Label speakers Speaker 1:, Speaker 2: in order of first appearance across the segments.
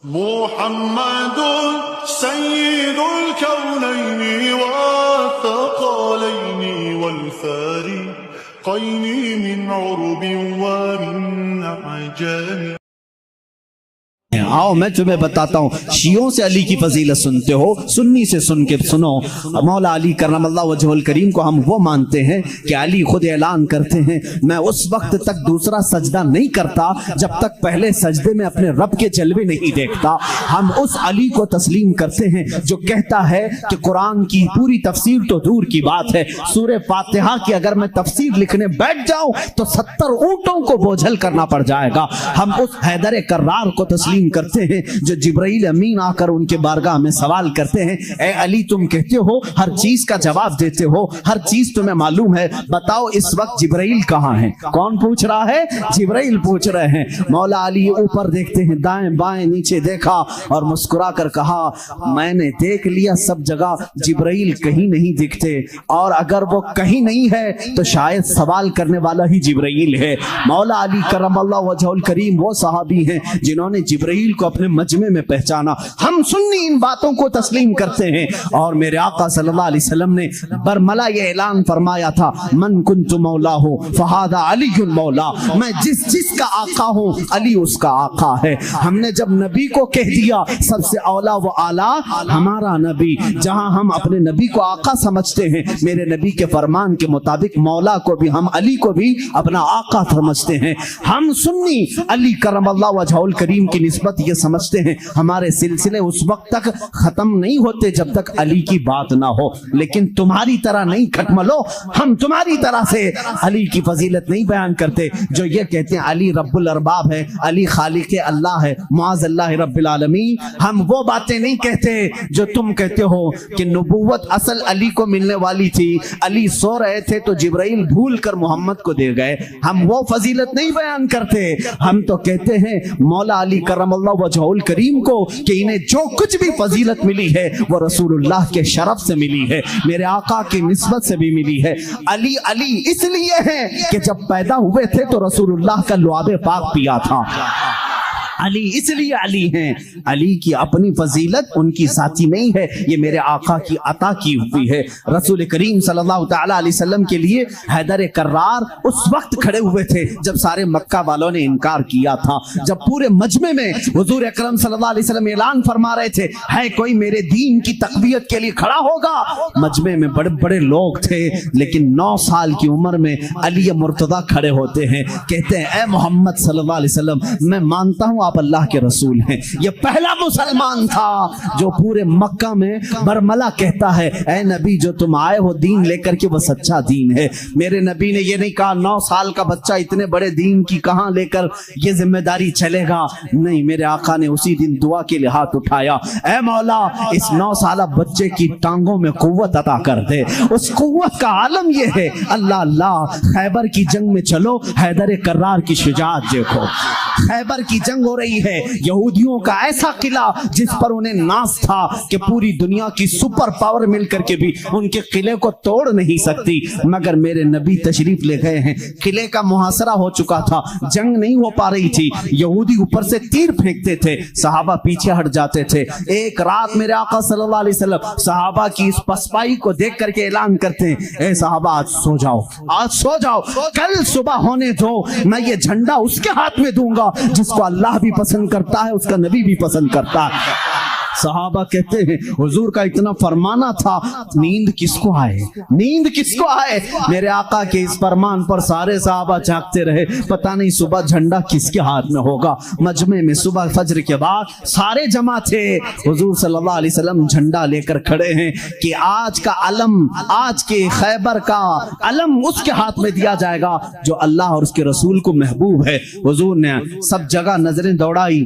Speaker 1: محمد سيد الكونين والثقلين والفارقين من عرب ومن عجم.
Speaker 2: آؤ میں تمہیں بتاتا ہوں، شیعوں سے علی کی فضیلت سنتے ہو، سنی سے سن کے سنو. مولا علی کرم اللہ وجہہ الکریم کو ہم وہ مانتے ہیں کہ علی خود اعلان کرتے ہیں میں اس وقت تک دوسرا سجدہ نہیں کرتا جب تک پہلے سجدے میں اپنے رب کے جلوے نہیں دیکھتا. ہم اس علی کو تسلیم کرتے ہیں جو کہتا ہے کہ قرآن کی پوری تفسیر تو دور کی بات ہے، سورہ فاتحہ کی اگر میں تفسیر لکھنے بیٹھ جاؤں تو 70 اونٹوں کو بوجھل کرنا پڑ جائے گا. ہم اس حیدر کرار کو تسلیم کرتے ہیں جو جبرائیل امین آ کر ان کے بارگاہ میں سوال کرتے ہیں اے علی تم کہتے ہو ہر چیز کا جواب دیتے ہو، ہر چیز تمہیں معلوم ہے، بتاؤ اس وقت جبرائیل کہاں ہیں؟ کون پوچھ رہا ہے؟ جبرائیل پوچھ رہے ہیں. مولا علی اوپر دیکھتے ہیں، دائیں بائیں نیچے دیکھا اور مسکرا کر کہا میں نے دیکھ لیا سب جگہ جبرائیل کہیں نہیں دکھتے، اور اگر وہ کہیں نہیں ہے تو شاید سوال کرنے والا ہی جبرائیل ہے. مولا علی کرم اللہ وجہہ الکریم وہ صحابی ہیں جنہوں نے جبرائیل کو اپنے مجمع میں پہچانا. ہم سنی ان باتوں کو تسلیم کرتے ہیں، اور میرے آقا صلی اللہ علیہ وسلم نے برملا یہ اعلان فرمایا تھا من کنت مولا ہو فہذا علی مولا، میں جس کا آقا ہوں علی اس کا آقا ہے. ہم نے جب نبی کو کہہ دیا سب سے اولا و اعلیٰ ہمارا نبی، جہاں ہم اپنے نبی کو آقا سمجھتے ہیں میرے نبی کے فرمان کے مطابق مولا کو بھی ہم علی کو بھی اپنا آقا سمجھتے ہیں. ہم سنی علی کرم اللہ وجہہ الکریم کی نسبت یہ سمجھتے ہیں ہمارے سلسلے اس وقت تک ختم نہیں ہوتے جب تک علی کی بات نہ ہو. لیکن تمہاری طرح نہیں کھٹملو، ہم تمہاری طرح سے علی کی فضیلت نہیں بیان کرتے جو یہ کہتے ہیں علی رب الارباب ہے، علی خالق اللہ ہے، معاذ اللہ رب العالمین. ہم وہ باتیں نہیں کہتے جو تم کہتے ہو کہ نبوت اصل علی کو ملنے والی تھی، علی سو رہے تھے تو جبرائیل بھول کر محمد کو دے گئے. ہم وہ فضیلت نہیں بیان کرتے، ہم تو کہتے ہیں مولا علی کرم اللہ وجہہ الکریم کو کہ انہیں جو کچھ بھی فضیلت ملی ہے وہ رسول اللہ کے شرف سے ملی ہے، میرے آقا کی نسبت سے بھی ملی ہے. علی علی اس لیے ہے کہ جب پیدا ہوئے تھے تو رسول اللہ کا لعاب پاک پیا تھا. علی اس لیے علی ہیں، علی کی اپنی فضیلت ان کی ذاتی نہیں ہے، یہ میرے آقا کی عطا کی ہوئی ہے. رسول کریم صلی اللہ تعالی علیہ وسلم کے لیے حیدر کرار اس وقت کھڑے ہوئے تھے جب سارے مکہ والوں نے انکار کیا تھا، جب پورے مجمع میں حضور اکرم صلی اللہ علیہ وسلم اعلان فرما رہے تھے ہے کوئی میرے دین کی تقویت کے لیے کھڑا ہوگا. مجمع میں بڑے بڑے لوگ تھے لیکن 9 سال کی عمر میں علی مرتضیٰ کھڑے ہوتے ہیں، کہتے ہیں اے محمد صلی اللہ علیہ وسلم میں مانتا ہوں آپ اللہ کے رسول ہیں. یہ پہلا مسلمان تھا جو پورے مکہ میں برملا کہتا ہے اے نبی جو تم آئے ہو دین لے کر کے وہ سچا دین ہے. میرے نبی نے یہ نہیں کہا 9 سال کا بچہ اتنے بڑے دین کی کہاں لے کر یہ ذمہ داری چلے گا، نہیں، میرے آقا نے اسی دن دعا کے لیے ہاتھ اٹھایا اے مولا اس 9 سالہ بچے کی ٹانگوں میں قوت عطا کر دے. اس قوت کا عالم یہ ہے اللہ اللہ. خیبر کی جنگ میں چلو، حیدر کرار کی شجاعت دیکھو. خیبر کی جنگ ہو رہی ہے، یہودیوں کا ایسا قلعہ جس پر انہیں ناز تھا کہ پوری دنیا کی سپر پاور مل کر کے بھی ان کے قلعے کو توڑ نہیں سکتی، مگر میرے نبی تشریف لے گئے ہیں. قلعے کا محاصرہ ہو چکا تھا، جنگ نہیں ہو پا رہی تھی، یہودی اوپر سے تیر پھینکتے تھے، صحابہ پیچھے ہٹ جاتے تھے. ایک رات میرے آقا صلی اللہ علیہ وسلم صحابہ کی اس پسپائی کو دیکھ کر کے اعلان کرتے ہیں اے صحابہ آج سو جاؤ، آج سو جاؤ، کل صبح ہونے دو، میں یہ جھنڈا اس کے ہاتھ میں دوں گا جس کو اللہ بھی پسند کرتا ہے اس کا نبی بھی پسند کرتا ہے. صحابہ کہتے ہیں حضور کا اتنا فرمانا تھا، نیند کس کو آئے، نیند کس کو آئے. میرے آقا کے اس فرمان پر سارے صحابہ جاگتے رہے، پتہ نہیں صبح جھنڈا کس کے ہاتھ میں ہوگا. مجمع میں صبح فجر کے بعد سارے جمع تھے، حضور صلی اللہ علیہ وسلم جھنڈا لے کر کھڑے ہیں کہ آج کا علم، آج کے خیبر کا علم اس کے ہاتھ میں دیا جائے گا جو اللہ اور اس کے رسول کو محبوب ہے. حضور نے سب جگہ نظریں دوڑائی،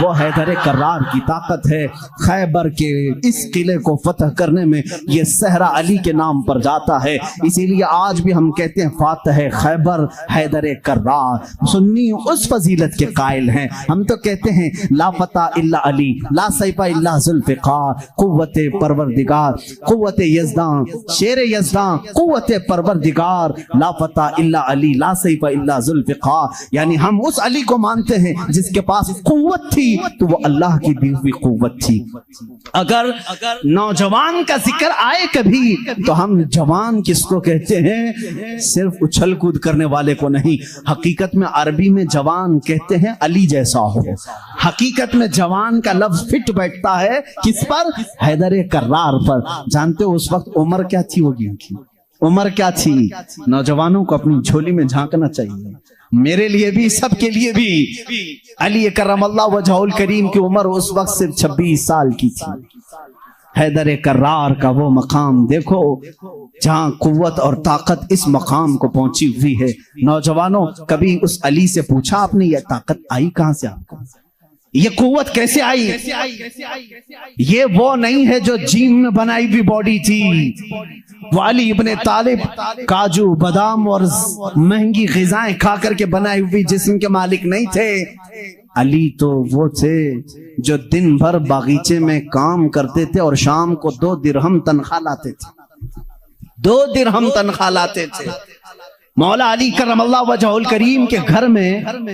Speaker 2: وہ حیدر کرار کی طاقت ہے۔ خیبر کے اس قلعے کو فتح کرنے میں یہ صحرا علی کے نام پر جاتا ہے، اسی لیے آج بھی ہم کہتے ہیں فاتح خیبر حیدر کرار۔ سنی اس فضیلت کے قائل ہیں، ہم تو کہتے ہیں لا فتح الا علی، لا سیف الا ذوالفقار، قوت پروردگار، قوت یزدان، شیر یزدان، قوت پروردگار، لا فتح الا علی، لا سیف الا ذوالفقار۔ یعنی ہم اس علی کو مانتے ہیں جس کے پاس قوت تھی تو وہ اللہ کی دی ہوئی قوت تھی۔ اگر نوجوان کا ذکر آئے کبھی تو ہم جوان کس کو کہتے ہیں؟ صرف اچھل کود کرنے والے کو نہیں، حقیقت میں عربی میں جوان کہتے ہیں علی جیسا ہو۔ حقیقت میں جوان کا لفظ فٹ بیٹھتا ہے کس پر؟ حیدر کرار پر۔ جانتے ہو اس وقت عمر کیا تھی ہوگی ان کی؟ عمر کیا تھی؟ نوجوانوں کو اپنی جھولی میں جھانکنا چاہیے، میرے لیے بھی، سب کے لیے بھی۔ علی کرم اللہ وجہہ الکریم کی عمر اس وقت صرف 26 سال کی تھی۔ حیدر کرار کا وہ مقام دیکھو جہاں قوت اور طاقت اس مقام کو پہنچی ہوئی ہے۔ نوجوانوں، کبھی اس علی سے پوچھا آپ نے یہ طاقت آئی کہاں سے آپ کو؟ یہ قوت کیسے آئی؟ یہ وہ نہیں ہے جو جیم میں بنائی ہوئی باڈی تھی۔ وہ علی ابن طالب کاجو بادام اور مہنگی غذائیں کھا کر کے بنائی ہوئی جسم کے مالک نہیں تھے۔ علی تو وہ تھے جو دن بھر باغیچے میں کام کرتے تھے اور شام کو 2 درہم تنخواہ لاتے تھے، 2 درہم تنخواہ لاتے تھے۔ مولا علی کرم اللہ وجہہ الکریم کے گھر میں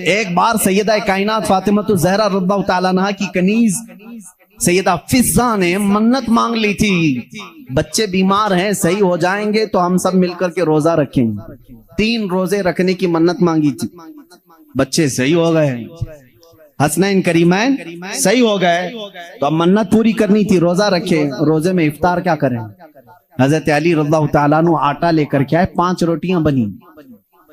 Speaker 2: ایک بار سیدہ کائنات فاطمہ الزہرا رضی اللہ تعالیٰ عنہا کی کنیز سیدہ فضہ نے منت مانگ لی تھی، بچے بیمار ہیں، صحیح ہو جائیں گے تو ہم سب مل کر کے روزہ رکھیں گے۔ 3 روزے رکھنے کی منت مانگی تھی، بچے صحیح ہو گئے، حسنین کریمین صحیح ہو گئے، تو اب منت پوری کرنی تھی، روزہ رکھے۔ روزے میں افطار کیا کریں؟ حضرت علی رضی اللہ تعالیٰ عنہ آٹا لے کر کے آئے، 5 روٹیاں بنی۔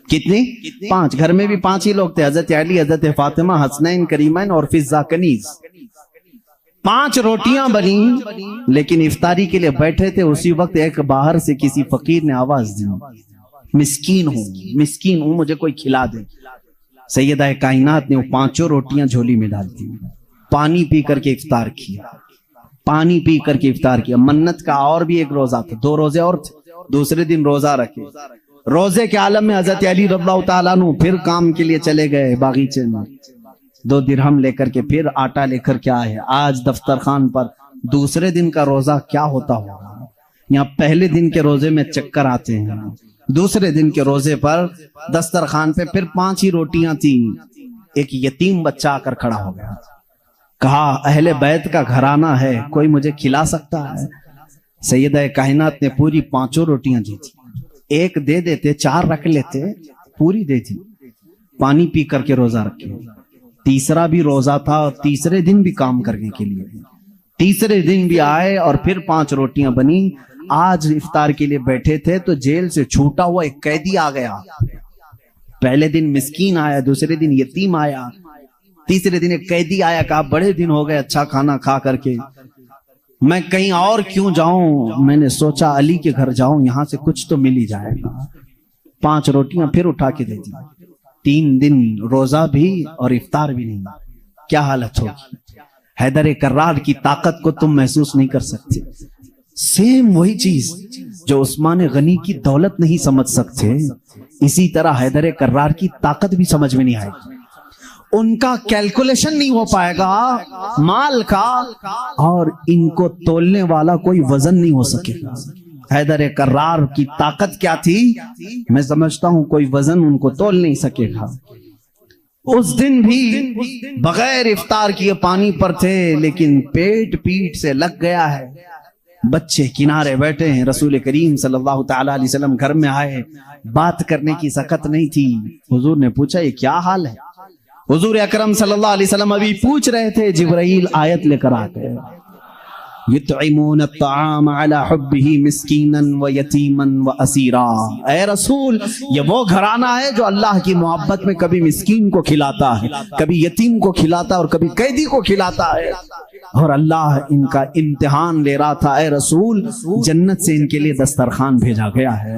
Speaker 2: کتنی؟ 5۔ گھر میں بھی 5 ہی لوگ تھے، حضرت علی، حضرت فاطمہ، حسنین کریمین اور فضہ کنیز۔ 5 روٹیاں بنی، لیکن افطاری کے لیے بیٹھے تھے، اسی وقت ایک باہر سے کسی فقیر نے آواز دی، مسکین ہوں، مجھے کوئی کھلا دے۔ سیدہ کائنات نے وہ 5 روٹیاں جھولی میں ڈال دی، پانی پی کر کے افطار کیا، پانی پی کر کے افطار کیا۔ منت کا اور بھی ایک روزہ تھا، 2 روزے اور تھے، دوسرے دن روزہ رکھے۔ روزے کے عالم میں حضرت علی رضی اللہ تعالیٰ عنہ پھر کام کے لیے چلے گئے باغیچے میں، 2 درہم لے کر کے پھر آٹا لے کر کے آئے۔ آج دفتر خان پر دوسرے دن کا روزہ کیا ہوتا ہوگا؟ یہاں پہلے دن کے روزے میں چکر آتے ہیں، دوسرے دن کے روزے پر دسترخوان پہ پھر 5 ہی روٹیاں تھیں۔ ایک یتیم بچہ آ کر کھڑا ہو گیا، کہا اہل بیت کا گھرانہ ہے، کوئی مجھے کھلا سکتا ہے؟ سیدہ کائنات نے پوری 5 روٹیاں دی تھی، 1 دے دیتے، 4 رکھ لیتے، پوری دے دی، پانی پی کر کے روزہ رکھے۔ تیسرا بھی روزہ تھا اور تیسرے دن بھی کام کرنے کے لیے، تیسرے دن بھی آئے اور پھر 5 روٹیاں بنی۔ آج افطار کے لیے بیٹھے تھے تو جیل سے چھوٹا ہوا ایک قیدی آ گیا۔ پہلے دن مسکین آیا، دوسرے دن یتیم آیا، تیسرے دن ایک قیدی آیا، کہا بڑے دن ہو گئے اچھا کھانا کھا کر کے، میں کہیں اور کیوں جاؤں، میں نے سوچا علی کے گھر جاؤں، یہاں سے کچھ تو مل ہی جائے گا۔ 5 روٹیاں پھر اٹھا کے دے دی، 3 دن روزہ بھی اور افطار بھی نہیں۔ کیا حالت ہوگی؟ حیدر کرار کی طاقت کو تم محسوس نہیں کر سکتے۔ سیم وہی چیز جو عثمان غنی کی دولت نہیں سمجھ سکتے، اسی طرح حیدر کرار کی طاقت بھی سمجھ میں نہیں آئے گی۔ ان کا کیلکولیشن نہیں ہو پائے گا مال کا، اور ان کو تولنے والا کوئی وزن نہیں ہو سکے گا۔ حیدر کرار کی طاقت کیا تھی؟ میں سمجھتا ہوں کوئی وزن ان کو تول نہیں سکے گا۔ اس دن بھی بغیر افطار کیے پانی پر تھے، لیکن پیٹ سے لگ گیا ہے۔ بچے کنارے بیٹھے ہیں، رسول کریم صلی اللہ تعالیٰ علیہ وسلم گھر میں آئے، بات کرنے کی سکت نہیں تھی۔ حضور نے پوچھا یہ کیا حال ہے؟ حضور اکرم صلی اللہ علیہ وسلم ابھی پوچھ رہے تھے، جبرائیل آیت لے کر آ گئے، یطعمون الطعام علی حبہ مسکینا ویتیما واسیرا۔ اے رسول، یہ وہ گھرانہ ہے جو اللہ کی محبت میں کبھی مسکین کو کھلاتا ہے، کبھی یتیم کو کھلاتا ہے اور کبھی قیدی کو کھلاتا ہے، اور اللہ ان کا امتحان لے رہا تھا۔ اے رسول، جنت سے ان کے لیے دسترخوان بھیجا گیا ہے۔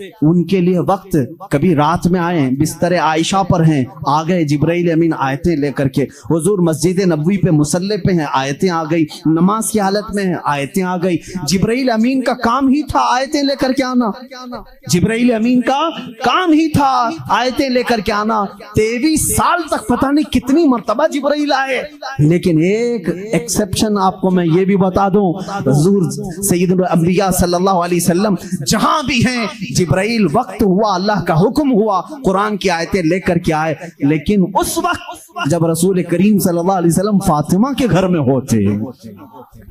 Speaker 2: ان کے لیے وقت کبھی رات میں آئے بستر عائشہ پر ہیں, آ گئے جبرائیل امین آیتیں لے کر کے, حضور مسجد نبوی پہ مصلی پہ ہیں, آیتیں آ گئی, نماز کی حالت میں ہیں, آیتیں آ گئی. جبرائیل امین کا کام ہی تھا آیتیں لے کر کے آنا, جبرائیل امین کا کام ہی تھا آیتیں لے کر کے آنا. 23 سال تک پتہ نہیں کتنی مرتبہ جبرائیل آئے, لیکن ایک ایکسپشن آپ کو میں یہ بھی بتا دوں, حضور سید الانبیاء صلی اللہ علیہ وسلم جہاں بھی ہیں جبرائیل وقت ہوا, اللہ کا حکم ہوا, قرآن کی آیتیں لے کر کے آئے. لیکن اس وقت جب رسول کریم صلی اللہ علیہ وسلم فاطمہ کے گھر میں ہوتے,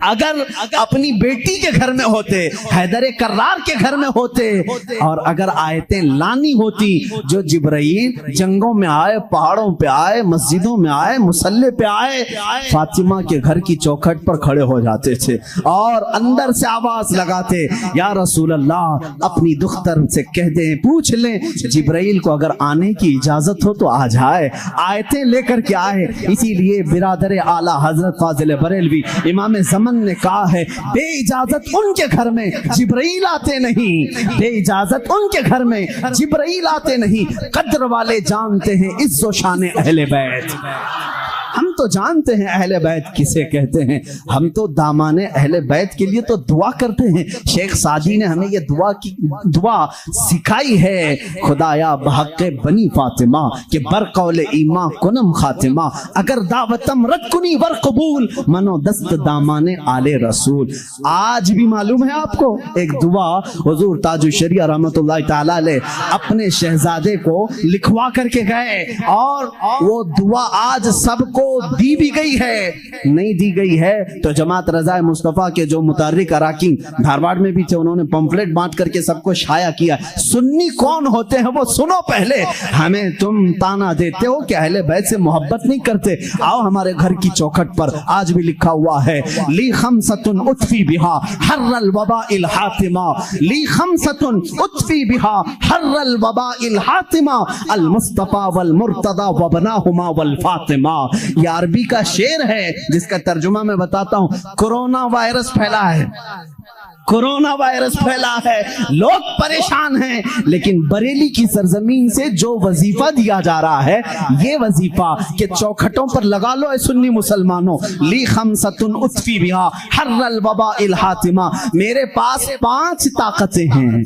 Speaker 2: اگر اپنی بیٹی کے گھر میں ہوتے, حیدر کرار کے گھر میں ہوتے, اور اگر آیتیں لانی ہوتی, جو جبرائیل جنگوں میں آئے, پہاڑوں پہ آئے, مسجدوں میں آئے, مصلی پہ آئے, فاطمہ کے گھر کی چوکھٹ پر کھڑے ہو جاتے تھے اور اندر سے آواز لگاتے, یا رسول اللہ اپنی دختر سے کہہ دیں, پوچھ لیں جبرائیل کو اگر آنے کی اجازت ہو تو آ جائے, آیتیں لے کر کے آئے. اسی لیے برادر اعلیٰ حضرت فاضل بریلوی امام زمن نے کہا ہے, بے اجازت ان کے گھر میں جبرائیل آتے نہیں, بے اجازت ان کے گھر میں جبرائیل آتے نہیں. قدر والے جانتے ہیں عز و شان اہل بیت, ہم تو جانتے ہیں اہل بیت کسے کہتے ہیں, ہم تو دامان اہل بیت کے لیے تو دعا کرتے ہیں. شیخ سعدی نے ہمیں یہ دعا سکھائی ہے, خدایا بحق بنی فاطمہ کہ بر قول ایمان کنم خاتمہ, اگر دعوتم رد کنی ور قبول منو دست دامان آل رسول. آج بھی معلوم ہے آپ کو ایک دعا حضور تاج الشریعہ رحمت اللہ تعالی علیہ اپنے شہزادے کو لکھوا کر کے گئے, اور وہ دعا آج سب کو دی بھی گئی ہے, نہیں دی گئی ہے تو جماعت رضا مصطفیٰ کے جو متحرک اراکین دھارواڑ میں بھی تھے, انہوں نے پمفلٹ بانٹ کر کے سب کو شائع کیا. سنی کون ہوتے ہیں وہ سنو پہلے, ہمیں تم تانا دیتے ہو کہ اہل بیت سے محبت نہیں کرتے. آؤ ہمارے گھر کی چوکھٹ پر آج بھی لکھا ہوا ہے, لی خمسۃ اطفی بہا حر الوباء الحاتمہ, لی خمسۃ اطفی بہا حر الوباء الحاتمہ, المصطفیٰ والمرتضی وابناہما والفاطمہ. یہ عربی کا شعر ہے جس کا ترجمہ میں بتاتا ہوں. کرونا وائرس پھیلا ہے, کرونا وائرس پھیلا ہے, لوگ پریشان ہیں, لیکن بریلی کی سرزمین سے جو وظیفہ دیا جا رہا ہے, یہ وظیفہ کہ چوکھٹوں پر لگا لو اے سنی مسلمانوں, لی خمسۃ اطفی بہا حر الوباء الحاتمہ, میرے پاس 5 طاقتیں ہیں.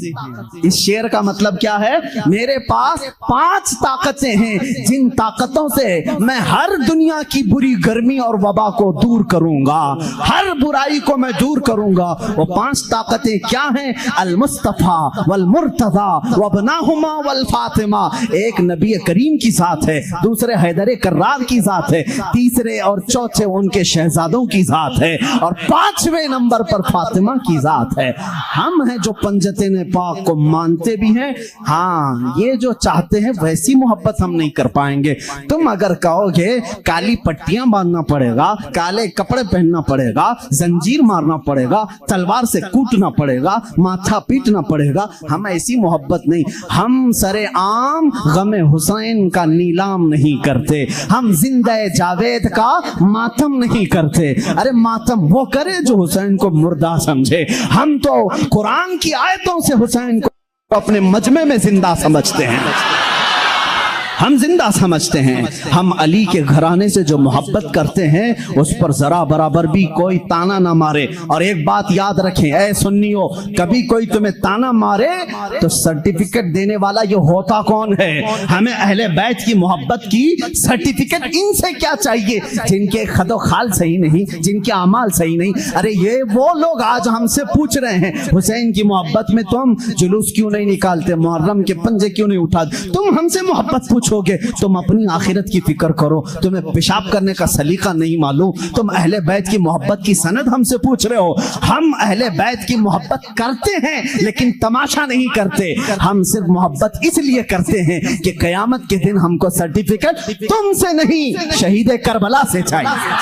Speaker 2: اس شعر کا مطلب کیا ہے, میرے پاس 5 طاقتیں ہیں جن طاقتوں سے میں ہر دنیا کی بری گرمی اور وبا کو دور کروں گا, ہر برائی کو میں دور کروں گا. وہ 5 طاقتیں کیا ہیں, المصطفیٰ والمرتضی وابناہما والفاطمہ. ایک نبی کریم کی ذات ہے, دوسرے حیدر کرار کی ذات ہے, تیسرے اور چوتھے ان کے شہزادوں کی ذات ہے, اور 5ویں نمبر پر فاطمہ کی ذات ہے. ہم ہیں جو پنجتین پاک کو مانتے بھی ہیں, ہاں یہ جو چاہتے ہیں ویسی محبت ہم نہیں کر پائیں گے. تم اگر کہو گے کالی پٹیاں باندھنا پڑے گا, کالے کپڑے پہننا پڑے گا, زنجیر مارنا پڑے گا, تلوار سے کوٹنا پڑے گا, ماتھا پیٹنا پڑے گا, ہم ایسی محبت نہیں. ہم سر عام غم حسین کا نیلام نہیں کرتے, ہم زندہ جاوید کا ماتم نہیں کرتے. ارے ماتم وہ کرے جو حسین کو مردہ سمجھے, ہم تو قرآن کی آیتوں سے حسین کو اپنے مجمع میں زندہ سمجھتے ہیں, ہم زندہ سمجھتے ہیں. ہم علی کے گھرانے سے جو محبت کرتے ہیں اس پر ذرا برابر بھی کوئی تانا نہ مارے. اور ایک بات یاد رکھیں اے سنیو, کبھی کوئی تمہیں تانا مارے تو سرٹیفکیٹ دینے والا یہ ہوتا کون ہے؟ ہمیں اہل بیت کی محبت کی سرٹیفکیٹ ان سے کیا چاہیے جن کے خد و خال صحیح نہیں, جن کے اعمال صحیح نہیں. ارے یہ وہ لوگ آج ہم سے پوچھ رہے ہیں حسین کی محبت میں تم جلوس کیوں نہیں نکالتے, محرم کے پنجے کیوں نہیں اٹھاتے. تم ہم سے محبت پوچھو گے, تم اپنی آخرت کی فکر کرو. تمہیں پیشاب کرنے کا سلیقہ نہیں معلوم, تم اہل بیت کی محبت کی سند ہم سے پوچھ رہے ہو. ہم اہل بیت کی محبت کرتے ہیں لیکن تماشا نہیں کرتے, ہم صرف محبت اس لیے کرتے ہیں کہ قیامت کے دن ہم کو سرٹیفکیٹ تم سے نہیں شہید کربلا سے چاہیے.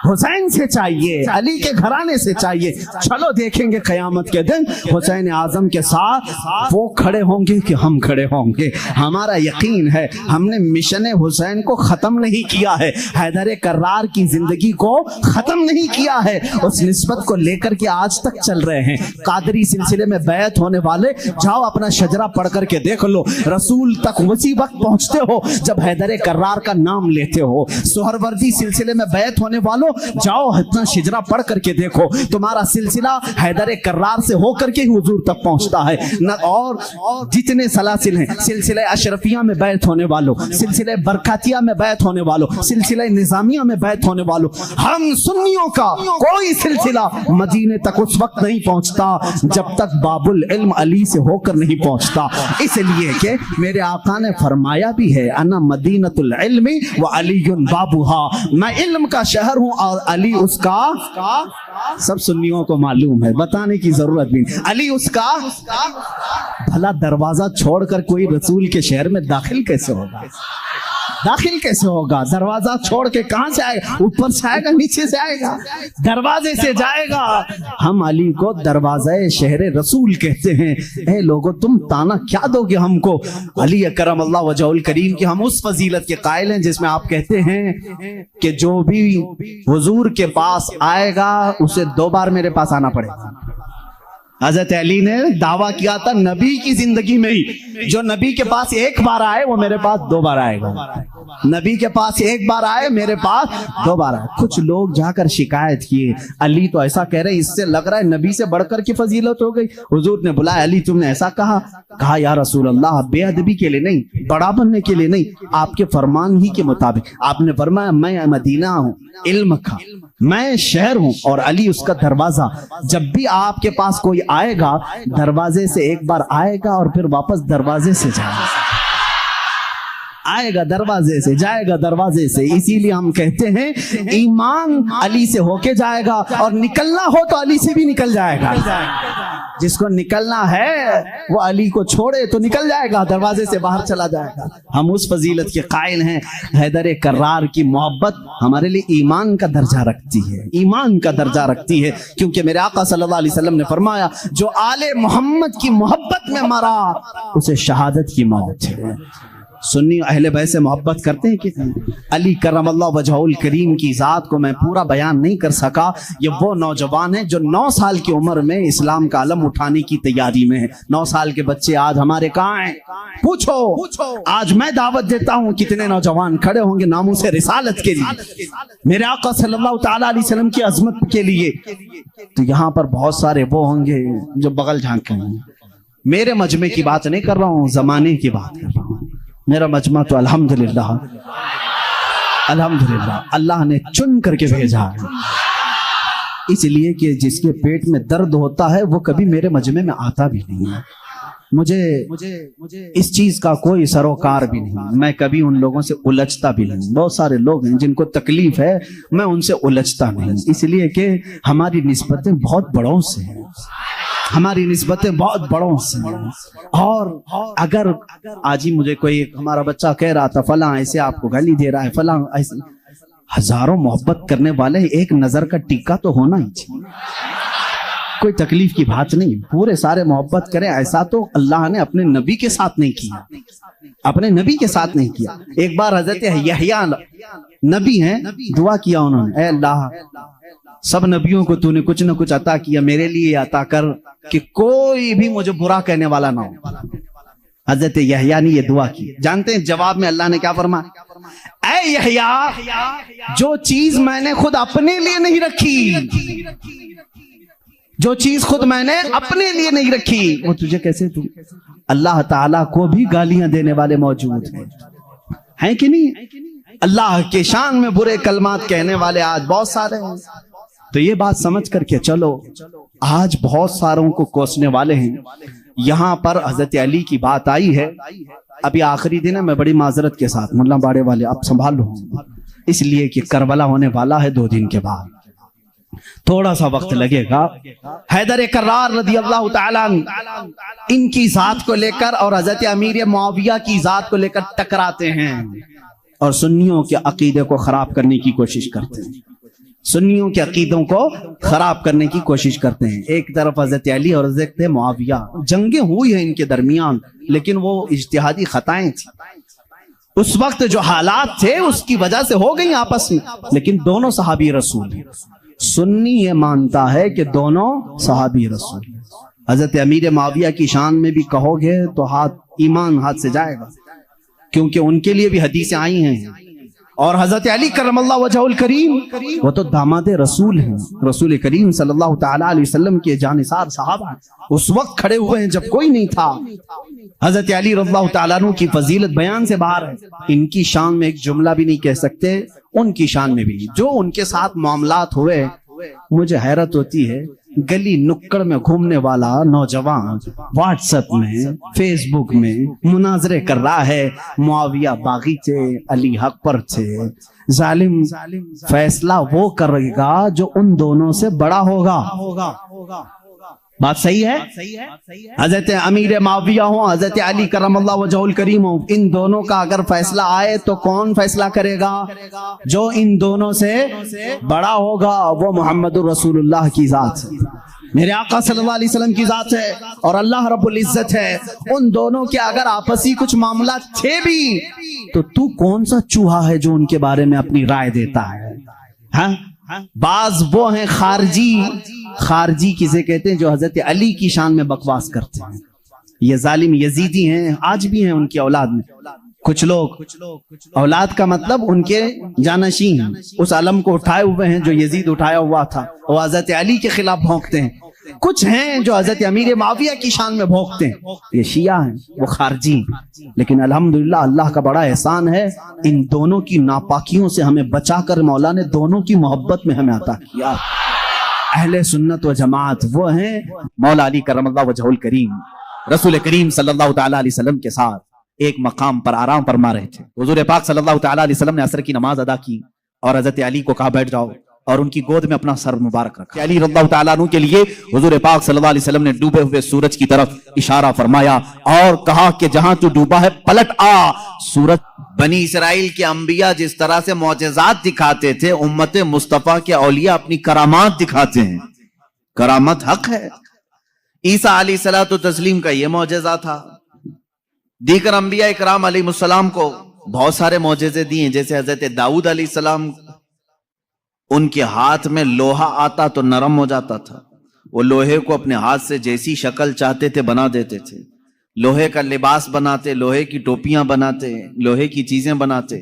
Speaker 2: حسین سے چاہیے، علی کے گھرانے سے چاہیے. چلو دیکھیں گے قیامت کے دن حسین اعظم کے ساتھ وہ کھڑے ہوں گے کہ ہم کھڑے ہوں گے. ہمارا یقین ہے ہم نے مشن حسین کو ختم نہیں کیا ہے، حیدر کرار کی زندگی کو ختم نہیں کیا ہے، اس نسبت کو لے کر کے آج تک چل رہے ہیں. قادری سلسلے میں بیعت ہونے والے جاؤ اپنا شجرہ پڑھ کر کے دیکھ لو، رسول تک اسی وقت پہنچتے ہو جب حیدر کرار کا نام لیتے ہو. سہروردی سلسلے میں بیعت ہونے والوں جاؤ اپنا شجرہ پڑھ کر کے دیکھو، تمہارا سلسلہ حیدر کرار سے ہو کر کے حضور تک پہنچتا ہے. اور جتنے سلاسل ہیں، سلسلہ اشرفیہ میں بیعت ہونے والوں، سلسلہ برکاتیہ میں بیعت ہونے والوں، سلسلہ نظامیہ میں بیعت ہونے والوں، ہم سنیوں کا کوئی سلسلہ مدینے تک اس وقت نہیں پہنچتا جب تک باب العلم علی سے ہو کر نہیں پہنچتا. اس لیے کہ میرے آقا نے فرمایا بھی ہے انا مدینۃ العلم وعلی بابها، میں علم کا شہر ہوں اور علی اس کا. سب سنیوں کو معلوم ہے، بتانے کی ضرورت بھی نہیں. علی اس کا. بھلا دروازہ چھوڑ کر کوئی رسول کے شہر میں داخل کیسے ہوگا؟ داخل کیسے ہوگا؟ دروازہ چھوڑ کے کہاں سے آئے گا؟ اوپر سے آئے گا، نیچے سے آئے گا، دروازے سے جائے گا. ہم علی کو دروازہ شہر رسول کہتے ہیں. اے لوگو تم تانا کیا دو گے ہم کو؟ علی اکرم اللہ وجہ الکریم کی ہم اس فضیلت کے قائل ہیں جس میں آپ کہتے ہیں کہ جو بھی حضور کے پاس آئے گا اسے 2 بار میرے پاس آنا پڑے گا. حضرت علی نے دعویٰ کیا تھا نبی کی زندگی میں ہی، جو نبی کے پاس 1 بار آئے وہ میرے پاس 2 بار آئے گا. نبی کے پاس 1 بار آئے، میرے پاس 2 بار آئے. کچھ لوگ جا کر شکایت کیے علی تو ایسا کہہ رہے، اس سے لگ رہا ہے نبی سے بڑھ کر کی فضیلت ہو گئی. حضور نے بلایا علی تم نے ایسا کہا یا رسول اللہ بے ادبی کے لیے نہیں، بڑا بننے کے لیے نہیں، آپ کے فرمان ہی کے مطابق. آپ نے فرمایا میں مدینہ ہوں علم کا، میں شہر ہوں اور علی اس کا دروازہ. جب بھی آپ کے پاس کوئی آئے گا دروازے سے 1 بار آئے گا اور پھر واپس دروازے سے جائے گا. آئے گا دروازے سے، جائے گا دروازے سے. اسی لیے ہم کہتے ہیں ایمان علی سے ہو کے جائے گا اور نکلنا ہو تو علی سے بھی نکل جائے گا. جس کو نکلنا ہے وہ علی کو چھوڑے تو نکل جائے گا، دروازے سے باہر چلا جائے گا. ہم اس فضیلت کے قائل ہیں. حیدر کرار کی محبت ہمارے لیے ایمان کا درجہ رکھتی ہے، ایمان کا درجہ رکھتی ہے، کیونکہ میرے آقا صلی اللہ علیہ وسلم نے فرمایا جو آل محمد کی محبت میں مرا اسے شہادت کی موت ہے. سنی اہل بیت سے محبت کرتے ہیں کہ علی کرم اللہ وجہ الکریم کی ذات کو میں پورا بیان نہیں کر سکا. یہ وہ نوجوان ہیں جو 9 سال کی عمر میں اسلام کا علم اٹھانے کی تیاری میں ہیں. 9 سال کے بچے آج ہمارے کہاں ہیں؟ پوچھو. آج میں دعوت دیتا ہوں کتنے نوجوان کھڑے ہوں گے ناموس رسالت کے لیے، میرے آقا صلی اللہ تعالی علیہ وسلم کی عظمت کے لیے. تو یہاں پر بہت سارے وہ ہوں گے جو بغل جھانک رہے ہیں. میرے مجمع کی بات نہیں کر رہا ہوں، زمانے کی بات کر رہا ہوں. میرا مجمع تو الحمدللہ اللہ نے چن کر کے بھیجا ہے، اس لیے کہ جس کے پیٹ میں درد ہوتا ہے وہ کبھی میرے مجمع میں آتا بھی نہیں ہے. مجھے اس چیز کا کوئی سروکار بھی نہیں، میں کبھی ان لوگوں سے الجھتا بھی نہیں. بہت سارے لوگ ہیں جن کو تکلیف ہے، میں ان سے الجھتا نہیں، اس لیے کہ ہماری نسبتیں بہت بڑوں سے ہیں، ہماری نسبتیں بہت بڑوں سے ہیں. اور اگر آج ہی مجھے کوئی ہمارا بچہ کہہ رہا تھا فلاں ایسے آپ کو گالی دے رہا ہے، فلاں ایسے، ہزاروں محبت کرنے والے ایک نظر کا ٹیکا تو ہونا ہی چاہیے. کوئی تکلیف کی بات نہیں، پورے سارے محبت کریں. ایسا تو اللہ نے اپنے نبی کے ساتھ نہیں کیا، اپنے نبی کے ساتھ نہیں کیا. ایک بار حضرت یحییٰ نبی ہیں، دعا کیا انہوں نے، اے اللہ سب نبیوں کو تو نے کچھ نہ کچھ عطا کیا، میرے لیے عطا کر کہ کوئی بھی مجھے برا کہنے والا نہ ہو. حضرت یحییٰ نے یہ دعا کی. جانتے ہیں جواب میں اللہ نے کیا فرمایا؟ اے یحییٰ جو چیز میں نے خود اپنے لیے نہیں رکھی، جو چیز خود میں نے اپنے لیے نہیں رکھی وہ تجھے کیسے دوں؟ اللہ تعالیٰ کو بھی گالیاں دینے والے موجود ہیں کہ نہیں؟ اللہ کے شان میں برے کلمات کہنے والے آج بہت سارے ہیں. تو یہ بات سمجھ کر کے چلو، آج بہت ساروں کو کوسنے والے ہیں. یہاں پر حضرت علی کی بات آئی ہے. ابھی آخری دن ہے، میں بڑی معذرت کے ساتھ ملا باڑے والے اب سنبھال لو، اس لیے کہ کربلا ہونے والا ہے 2 دن کے بعد، تھوڑا سا وقت لگے گا. حیدر کرار رضی اللہ تعالیٰ ان کی ذات کو لے کر اور حضرت امیر معاویہ کی ذات کو لے کر ٹکراتے ہیں اور سنیوں کے عقیدے کو خراب کرنے کی کوشش کرتے ہیں. سنیوں کے عقیدوں کو خراب کرنے کی کوشش کرتے ہیں. ایک طرف حضرت علی اور حضرت معاویہ، جنگیں ہوئی ہیں ان کے درمیان، لیکن وہ اجتہادی خطائیں تھیں. اس وقت جو حالات تھے اس کی وجہ سے ہو گئی آپس میں، لیکن دونوں صحابی رسول ہیں. سنی یہ مانتا ہے کہ دونوں صحابی رسول ہیں. حضرت امیر معاویہ کی شان میں بھی کہو گے تو ایمان ہاتھ سے جائے گا، کیونکہ ان کے لیے بھی حدیثیں آئی ہیں. اور حضرت علی کرم اللہ وجہ الکریم وہ تو داماد رسول ہیں، رسول کریم صلی اللہ تعالی علیہ وسلم کے جانثار صحابہ اس وقت کھڑے ہوئے ہیں جب کوئی نہیں تھا. حضرت علی رضی اللہ تعالیٰ عنہ کی فضیلت بیان سے باہر ہے. ان کی شان میں ایک جملہ بھی نہیں کہہ سکتے، ان کی شان میں بھی نہیں. جو ان کے ساتھ معاملات ہوئے مجھے حیرت ہوتی ہے. گلی نکڑ میں گھومنے والا نوجوان واٹس ایپ میں، فیس بک میں مناظرے کر رہا ہے، معاویہ باغی تھے، علی حق پر تھے. ظالم فیصلہ وہ کرے گا جو ان دونوں سے بڑا ہوگا. بات صحیح ہے؟ حضرت امیر معاویہ ہوں، حضرت علی کرم اللہ وجہ الکریم ہوں، ان دونوں کا اگر فیصلہ آئے تو کون فیصلہ کرے گا؟ جو ان دونوں سے بڑا ہوگا، وہ محمد الرسول اللہ کی ذات ہے، میرے آقا صلی اللہ علیہ وسلم کی ذات ہے، اور اللہ رب العزت ہے. ان دونوں کے اگر آپسی کچھ معاملات تھے بھی تو کون سا چوہا ہے جو ان کے بارے میں اپنی رائے دیتا ہے؟ ہاں، بعض وہ ہیں خارجی کسے کہتے ہیں جو حضرت علی کی شان میں بکواس کرتے ہیں. یہ ظالم یزیدی ہیں، آج بھی ہیں ان کی اولاد میں کچھ لوگ. اولاد کا مطلب ان کے جانشین اس علم کو اٹھائے ہوئے ہیں جو یزید اٹھایا ہوا تھا، وہ حضرت علی کے خلاف بھونکتے ہیں. کچھ ہیں جو حضرت امیر معاویہ کی شان میں بھونکتے ہیں، یہ شیعہ ہیں، وہ خارجی. لیکن الحمدللہ اللہ کا بڑا احسان ہے، ان دونوں کی ناپاکیوں سے ہمیں بچا کر مولا نے دونوں کی محبت میں ہمیں عطا کیا. اہل سنت و جماعت وہ ہیں مولا علی کرم اللہ وجہ الکریم رسول کریم صلی اللہ تعالی علیہ وسلم کے ساتھ ایک مقام پر آرام فرما رہے تھے. حضور پاک صلی اللہ تعالی علیہ وسلم نے عصر کی نماز ادا کی اور حضرت علی کو کہا بیٹھ جاؤ، اور ان کی گود میں اپنا سر مبارک رکھا. علی رضی اللہ تعالیٰ عنہ کے لیے حضور پاک صلی اللہ علیہ وسلم نے ڈوبے ہوئے سورج کی طرف اشارہ فرمایا اور کہا کہ جہاں تو ڈوبا ہے پلٹ آ. سورج بنی اسرائیل کے انبیاء جس طرح سے معجزات دکھاتے تھے، امت مصطفیٰ کے اولیاء اپنی کرامات دکھاتے ہیں. کرامت حق ہے. عیسیٰ علیہ الصلوۃ والتسلیم کا یہ معجزہ تھا. دیگر انبیاء اکرام علیہ السلام کو بہت سارے معجزے دیے، جیسے حضرت داؤد علیہ السلام ان کے ہاتھ میں لوہا آتا تو نرم ہو جاتا تھا. وہ لوہے کو اپنے ہاتھ سے جیسی شکل چاہتے تھے بنا دیتے تھے. لوہے کا لباس بناتے، لوہے کی ٹوپیاں بناتے، لوہے کی چیزیں بناتے.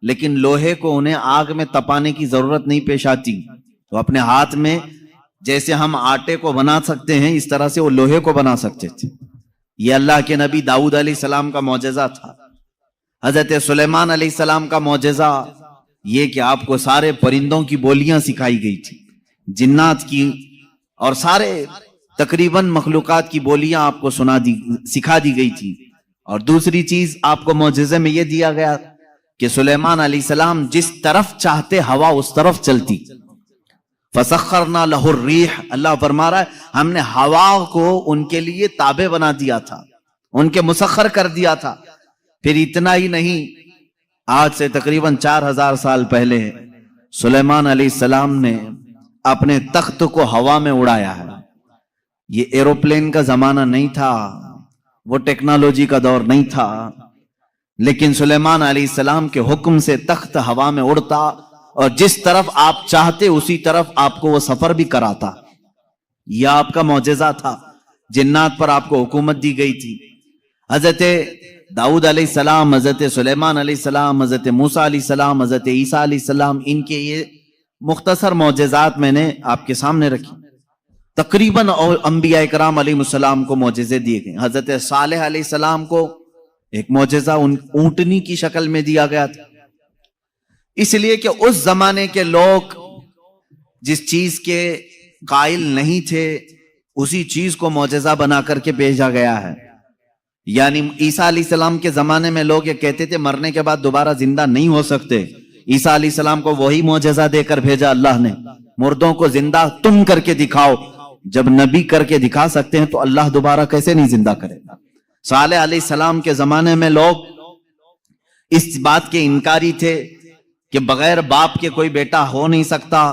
Speaker 2: لیکن لوہے کو انہیں آگ میں تپانے کی ضرورت نہیں پیش آتی. تو اپنے ہاتھ میں جیسے ہم آٹے کو بنا سکتے ہیں اس طرح سے وہ لوہے کو بنا سکتے تھے. یہ اللہ کے نبی داؤد علیہ السلام کا معجزہ تھا. حضرت سلیمان علیہ السلام کا معجزہ یہ کہ آپ کو سارے پرندوں کی بولیاں سکھائی گئی تھی، جنات کی اور سارے تقریباً مخلوقات کی بولیاں آپ کو سکھا دی گئی تھی. اور دوسری چیز آپ کو معجزے میں یہ دیا گیا کہ سلیمان علیہ السلام جس طرف چاہتے ہوا اس طرف چلتی. فسخرنا لہ الریح، اللہ فرما رہا ہے ہم نے ہوا کو ان کے لیے تابع بنا دیا تھا، ان کے مسخر کر دیا تھا. پھر اتنا ہی نہیں، آج سے تقریباً 4000 سال پہلے سلیمان علیہ السلام نے اپنے تخت کو ہوا میں اڑایا ہے. یہ ایروپلین کا زمانہ نہیں تھا، وہ ٹیکنالوجی کا دور نہیں تھا، لیکن سلیمان علیہ السلام کے حکم سے تخت ہوا میں اڑتا اور جس طرف آپ چاہتے اسی طرف آپ کو وہ سفر بھی کراتا. یہ آپ کا معجزہ تھا. جنات پر آپ کو حکومت دی گئی تھی. حضرت داؤد علیہ السلام، حضرت سلیمان علیہ السلام، حضرت موسیٰ علیہ السلام، حضرت عیسیٰ علیہ السلام، ان کے یہ مختصر معجزات میں نے آپ کے سامنے رکھی. تقریباً انبیاء اکرام علیہ السلام کو معجزے دیے گئے. حضرت صالح علیہ السلام کو ایک معجزہ اونٹنی کی شکل میں دیا گیا تھا، اس لیے کہ اس زمانے کے لوگ جس چیز کے قائل نہیں تھے اسی چیز کو معجزہ بنا کر کے بھیجا گیا ہے. یعنی عیسیٰ علیہ السلام کے زمانے میں لوگ یہ کہتے تھے مرنے کے بعد دوبارہ زندہ نہیں ہو سکتے. عیسیٰ علیہ السلام کو وہی معجزہ دے کر بھیجا اللہ نے، مردوں کو زندہ تم کر کے دکھاؤ. جب نبی کر کے دکھا سکتے ہیں تو اللہ دوبارہ کیسے نہیں زندہ کرے گا. صالح علیہ السلام کے زمانے میں لوگ اس بات کے انکاری تھے کہ بغیر باپ کے کوئی بیٹا ہو نہیں سکتا،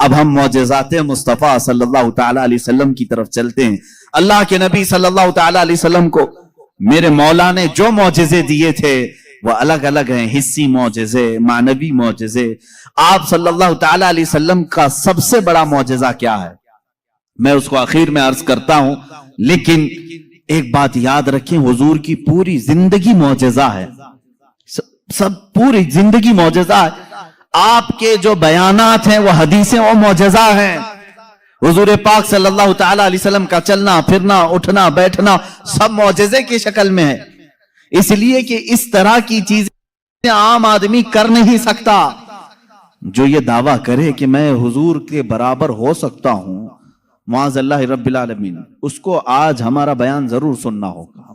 Speaker 2: اب ہم معجزات مصطفیٰ صلی اللہ تعالی علیہ وسلم کی طرف چلتے ہیں. اللہ کے نبی صلی اللہ تعالی علیہ وسلم کو میرے مولا نے جو معجزے دیے تھے وہ الگ الگ ہیں. حسی معجزے، معنوی معجزے. آپ صلی اللہ تعالی علیہ وسلم کا سب سے بڑا معجزہ کیا ہے؟ میں اس کو آخر میں عرض کرتا ہوں، لیکن ایک بات یاد رکھیں، حضور کی پوری زندگی معجزہ ہے. سب پوری زندگی معجزہ ہے. آپ کے جو بیانات ہیں وہ حدیثیں وہ معجزہ ہیں. حضور پاک صلی اللہ تعالی علیہ وسلم کا چلنا پھرنا اٹھنا بیٹھنا سب معجزے کی شکل میں ہے. اس لیے کہ اس طرح کی چیزیں عام آدمی کر نہیں سکتا. جو یہ دعویٰ کرے کہ میں حضور کے برابر ہو سکتا ہوں معاذ اللہ رب العالمین، اس کو آج ہمارا بیان ضرور سننا ہوگا.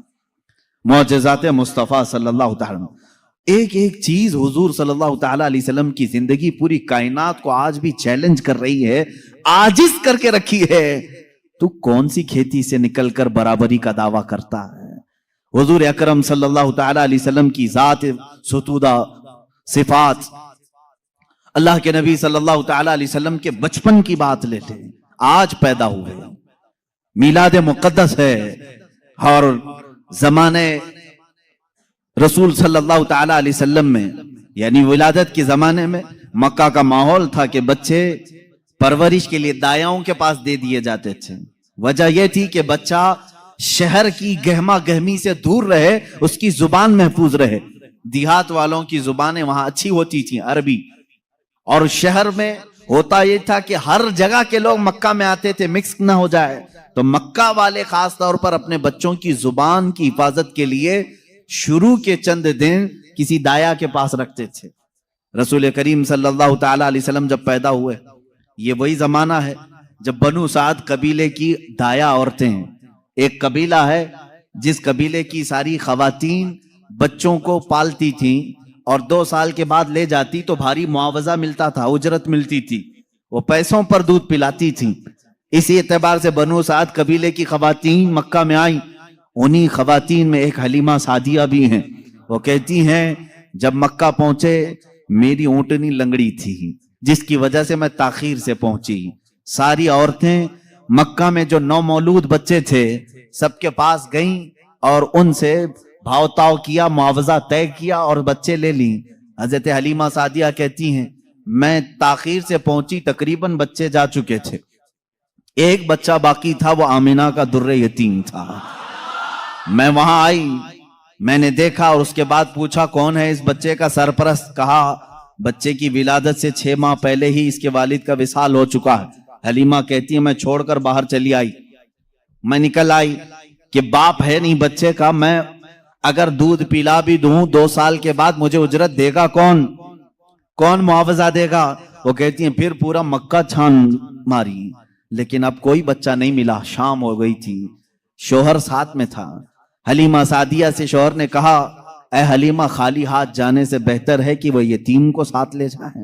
Speaker 2: معجزات مصطفیٰ صلی اللہ تعالی وسلم، ایک ایک چیز حضور صلی اللہ تعالی علیہ وسلم کی زندگی پوری کائنات کو آج بھی چیلنج کر رہی ہے، عاجز کر کے رکھی ہے. تو کون سی کھیتی سے نکل کر برابری کا دعویٰ کرتا ہے؟ حضور اکرم صلی اللہ تعالی علیہ وسلم کی ذات ستودہ صفات، اللہ کے نبی صلی اللہ تعالی علیہ وسلم کے بچپن کی بات لیتے ہیں. آج پیدا ہوئے، میلاد مقدس ہے، اور زمانے رسول صلی اللہ تعالی علیہ وسلم میں یعنی ولادت کے زمانے میں مکہ کا ماحول تھا کہ بچے پرورش کے لیے دایاؤں کے پاس دے دیے جاتے تھے. وجہ یہ تھی کہ بچہ شہر کی گہما گہمی سے دور رہے، اس کی زبان محفوظ رہے. دیہات والوں کی زبانیں وہاں اچھی ہوتی تھیں، عربی. اور شہر میں ہوتا یہ تھا کہ ہر جگہ کے لوگ مکہ میں آتے تھے، مکس نہ ہو جائے. تو مکہ والے خاص طور پر اپنے بچوں کی زبان کی حفاظت کے لیے شروع کے چند دن کسی دایا کے پاس رکھتے تھے. رسول کریم صلی اللہ تعالی علیہ وسلم جب پیدا ہوئے، یہ وہی زمانہ ہے جب بنو سعد قبیلے کی دایا عورتیں ہیں. ایک قبیلہ ہے جس قبیلے کی ساری خواتین بچوں کو پالتی تھیں اور 2 سال کے بعد لے جاتی تو بھاری معاوضہ ملتا تھا، اجرت ملتی تھی. وہ پیسوں پر دودھ پلاتی تھیں. اسی اعتبار سے بنو سعد قبیلے کی خواتین مکہ میں آئیں. انہی خواتین میں ایک حلیمہ سعدیہ بھی ہیں. وہ کہتی ہیں جب مکہ پہنچے میری اونٹنی لنگڑی تھی جس کی وجہ سے میں تاخیر سے پہنچی. ساری عورتیں مکہ میں جو نومولود بچے تھے سب کے پاس گئیں اور ان سے بھاؤ تاؤ کیا، معاوضہ طے کیا اور بچے لے لیں. حضرت حلیمہ سعدیہ کہتی ہیں میں تاخیر سے پہنچی، تقریباً بچے جا چکے تھے، ایک بچہ باقی تھا، وہ آمنہ کا در یتیم تھا. میں وہاں آئی، میں نے دیکھا اور اس کے بعد پوچھا کون ہے اس بچے کا سرپرست. کہا بچے کی ولادت سے 6 ماہ پہلے ہی اس کے والد کا وصال ہو چکا ہے. حلیمہ کہتی ہے میں چھوڑ کر باہر چلی آئی. میں نکل آئی کہ باپ ہے نہیں بچے کا، میں اگر دودھ پلا بھی دوں 2 سال کے بعد مجھے اجرت دے گا کون معاوضہ دے گا؟ وہ کہتی ہیں پھر پورا مکہ چھان ماری لیکن اب کوئی بچہ نہیں ملا. شام ہو گئی تھی، شوہر ساتھ میں تھا. حلیمہ سعدیہ سے شوہر نے کہا اے حلیمہ خالی ہاتھ جانے سے بہتر ہے کہ وہ یتیم کو ساتھ لے جائیں،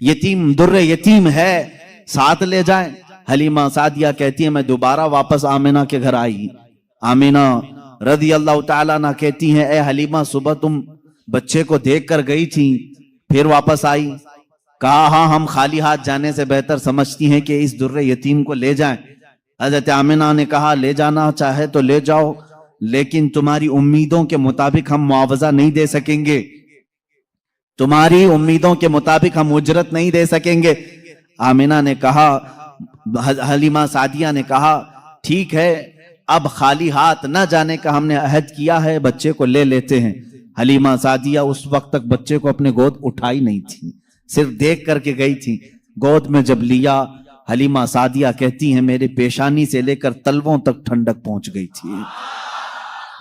Speaker 2: یتیم در یتیم ہے، ساتھ لے جائیں. حلیمہ سعدیہ کہتی ہے میں دوبارہ واپس آمنہ کے گھر آئی. آمنہ رضی اللہ تعالیٰ عنہ کہتی ہیں اے حلیمہ صبح تم بچے کو دیکھ کر گئی تھی پھر واپس آئی؟ کہا ہاں، ہم خالی ہاتھ جانے سے بہتر سمجھتی ہیں کہ اس در یتیم کو لے جائیں. حضرت آمنہ نے کہا لے جانا چاہے تو لے جاؤ، لیکن تمہاری امیدوں کے مطابق ہم معاوضہ نہیں دے سکیں گے، تمہاری امیدوں کے مطابق ہم اجرت نہیں دے سکیں گے. آمنہ نے کہا، حلیمہ سعدیہ نے کہا ٹھیک ہے، اب خالی ہاتھ نہ جانے کا ہم نے عہد کیا ہے، بچے کو لے لیتے ہیں. حلیمہ سعدیہ اس وقت تک بچے کو اپنے گود اٹھائی نہیں تھی، صرف دیکھ کر کے گئی تھی. گود میں جب لیا، حلیمہ سعدیہ کہتی ہیں میرے پیشانی سے لے کر تلووں تک ٹھنڈک پہنچ گئی تھی.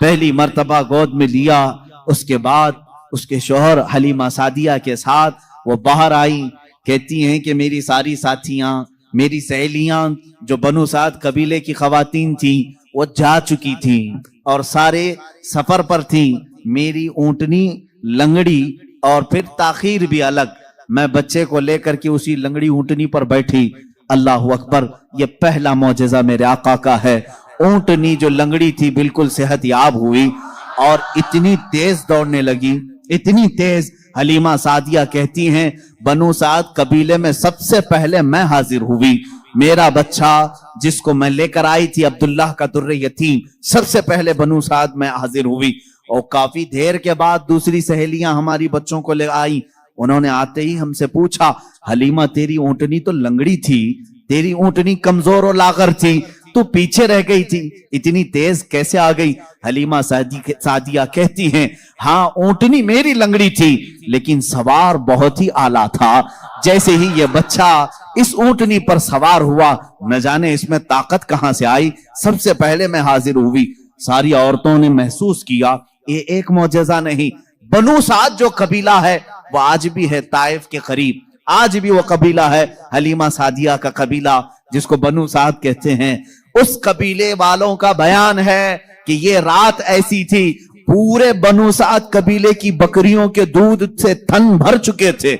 Speaker 2: پہلی مرتبہ گود میں لیا، اس کے بعد اس کے شوہر حلیمہ سعدیہ کے ساتھ وہ باہر آئی. کہتی ہیں کہ میری ساری ساتھیاں، میری سہیلیاں جو بنو سعد قبیلے کی خواتین تھیں وہ جا چکی تھیں اور سارے سفر پر تھیں. میری اونٹنی لنگڑی اور پھر تاخیر بھی الگ. میں بچے کو لے کر کے اسی لنگڑی اونٹنی پر بیٹھی. اللہ اکبر، یہ پہلا معجزہ میرے آقا کا ہے. اونٹنی جو لنگڑی تھی بالکل صحت یاب ہوئی اور اتنی تیز دوڑنے لگی، اتنی تیز حلیمہ سعدیہ کہتی ہیں بنو سعد قبیلے میں سب سے پہلے میں حاضر ہوئی، میرا بچہ جس کو میں لے کر آئی تھی عبداللہ کا در یتیم، سب سے پہلے بنو سعد میں حاضر ہوئی۔ اور کافی دیر کے بعد دوسری سہیلیاں ہماری بچوں کو لے آئی، انہوں نے آتے ہی ہم سے پوچھا حلیمہ تیری اونٹنی تو لنگڑی تھی، تیری اونٹنی کمزور و لاغر تھی، تو پیچھے رہ گئی تھی، اتنی تیز کیسے آ گئی؟ حلیمہ سعدیہ کہتی ہیں ہاں اونٹنی میری لنگڑی تھی لیکن سوار بہت ہی اعلیٰ تھا، جیسے ہی یہ بچہ اس اونٹنی پر سوار ہوا نہ جانے اس میں طاقت کہاں سے آئی، سب سے پہلے میں حاضر ہوئی۔ ساری عورتوں نے محسوس کیا یہ ایک معجزہ نہیں، بنو سعد جو قبیلہ ہے وہ آج بھی ہے طائف کے قریب، آج بھی وہ قبیلہ ہے حلیمہ سعدیہ کا قبیلہ جس کو بنو سعد کہتے ہیں، اس قبیلے والوں کا بیان ہے کہ یہ رات ایسی تھی پورے بنو سعد قبیلے کی بکریوں کے دودھ سے تھن بھر چکے تھے،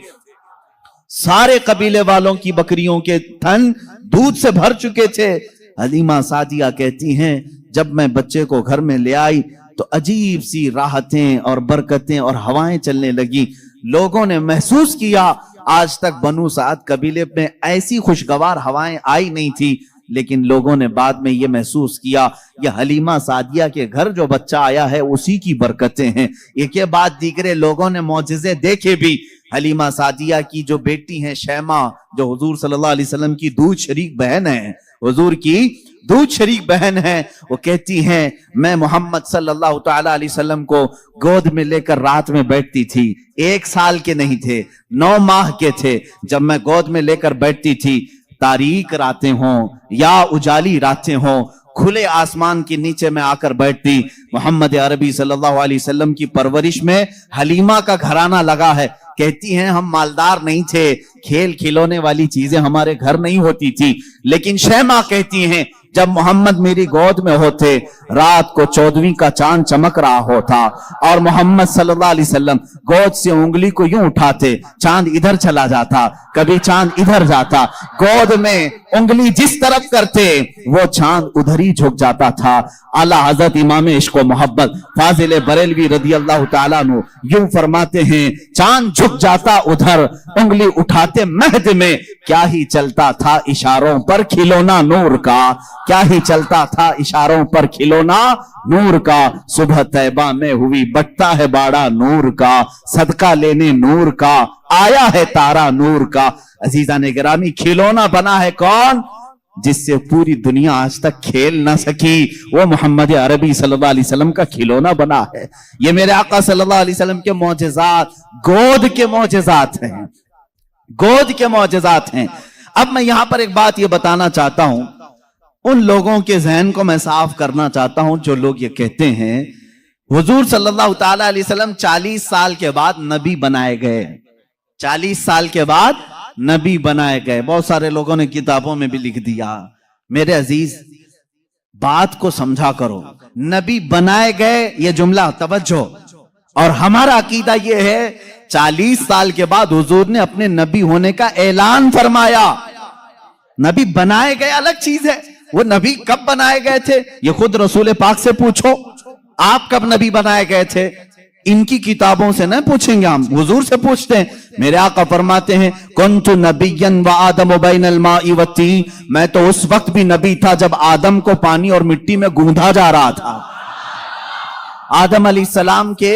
Speaker 2: سارے قبیلے والوں کی بکریوں کے تھن دودھ سے بھر چکے تھے۔ حلیمہ سعدیہ کہتی ہیں جب میں بچے کو گھر میں لے آئی تو عجیب سی راحتیں اور برکتیں اور ہوائیں چلنے لگی، لوگوں نے محسوس کیا آج تک بنو سعد قبیلے میں ایسی خوشگوار ہوائیں آئی نہیں تھی، لیکن لوگوں نے بعد میں یہ محسوس کیا یہ حلیمہ سعدیہ کے گھر جو بچہ آیا ہے اسی کی برکتیں ہیں۔ ایک کے بعد دیگرے لوگوں نے معجزے دیکھے بھی۔ حلیمہ سعدیہ کی جو بیٹی ہیں شیمہ، جو حضور صلی اللہ علیہ وسلم کی دودھ شریک بہن ہے، حضور کی دودھ شریک بہن ہے، وہ کہتی ہیں میں محمد صلی اللہ تعالی علیہ وسلم کو گود میں لے کر رات میں بیٹھتی تھی، 1 سال کے نہیں تھے، 9 ماہ کے تھے، جب میں گود میں لے کر بیٹھتی تھی، تاریک راتیں ہوں یا اجالی راتیں ہوں، کھلے آسمان کے نیچے میں آ کر بیٹھتی۔ محمد عربی صلی اللہ علیہ وسلم کی پرورش میں حلیمہ کا گھرانہ لگا ہے، کہتی ہیں ہم مالدار نہیں تھے، کھیل کھلونے والی چیزیں ہمارے گھر نہیں ہوتی تھی، لیکن شیمہ کہتی ہیں جب محمد میری گود میں ہوتے رات کو 14ویں کا چاند چمک رہا ہوتا اور محمد صلی اللہ علیہ وسلم گود سے انگلی کو یوں اٹھاتے، چاند ادھر چلا جاتا، کبھی چاند ادھر جاتا، گود میں انگلی جس طرف کرتے وہ چاند ادھر ہی جھک جاتا تھا۔ اعلیٰ حضرت امام عشق و محبت فاضل بریلوی رضی اللہ تعالیٰ عنہ یوں فرماتے ہیں چاند جھک جاتا ادھر، انگلی اٹھاتے مہد میں، کیا ہی چلتا تھا اشاروں پر کھلونا نور کا، کیا ہی چلتا تھا اشاروں پر کھلونا نور کا، صبح طیبہ میں ہوئی بٹتا ہے باڑا نور کا، صدقہ لینے نور کا آیا ہے تارا نور کا۔ عزیزان گرامی کھلونا بنا ہے کون؟ جس سے پوری دنیا آج تک کھیل نہ سکی، وہ محمد عربی صلی اللہ علیہ وسلم کا کھلونا بنا ہے۔ یہ میرے آقا صلی اللہ علیہ وسلم کے معجزات گود کے معجزات ہیں، گود کے معجزات ہیں۔ اب میں یہاں پر ایک بات یہ بتانا چاہتا ہوں، ان لوگوں کے ذہن کو میں صاف کرنا چاہتا ہوں جو لوگ یہ کہتے ہیں حضور صلی اللہ تعالی علیہ وسلم 40 سال کے بعد نبی بنائے گئے، 40 سال کے بعد نبی بنائے گئے۔ بہت سارے لوگوں نے کتابوں میں بھی لکھ دیا۔ میرے عزیز بات کو سمجھا کرو، نبی بنائے گئے یہ جملہ توجہ، اور ہمارا عقیدہ یہ ہے 40 سال کے بعد حضور نے اپنے نبی ہونے کا اعلان فرمایا۔ نبی بنائے گئے الگ چیز ہے، وہ نبی کب بنائے گئے تھے یہ خود رسول پاک سے پوچھو، آپ کب نبی بنائے گئے تھے؟ ان کی کتابوں سے نہ پوچھیں گے، ہم حضور سے پوچھتے ہیں۔ میرے آقا فرماتے ہیں کنت نبیا وآدم بین الماء والطین، میں تو اس وقت بھی نبی تھا جب آدم کو پانی اور مٹی میں گوندھا جا رہا تھا، آدم علیہ السلام کے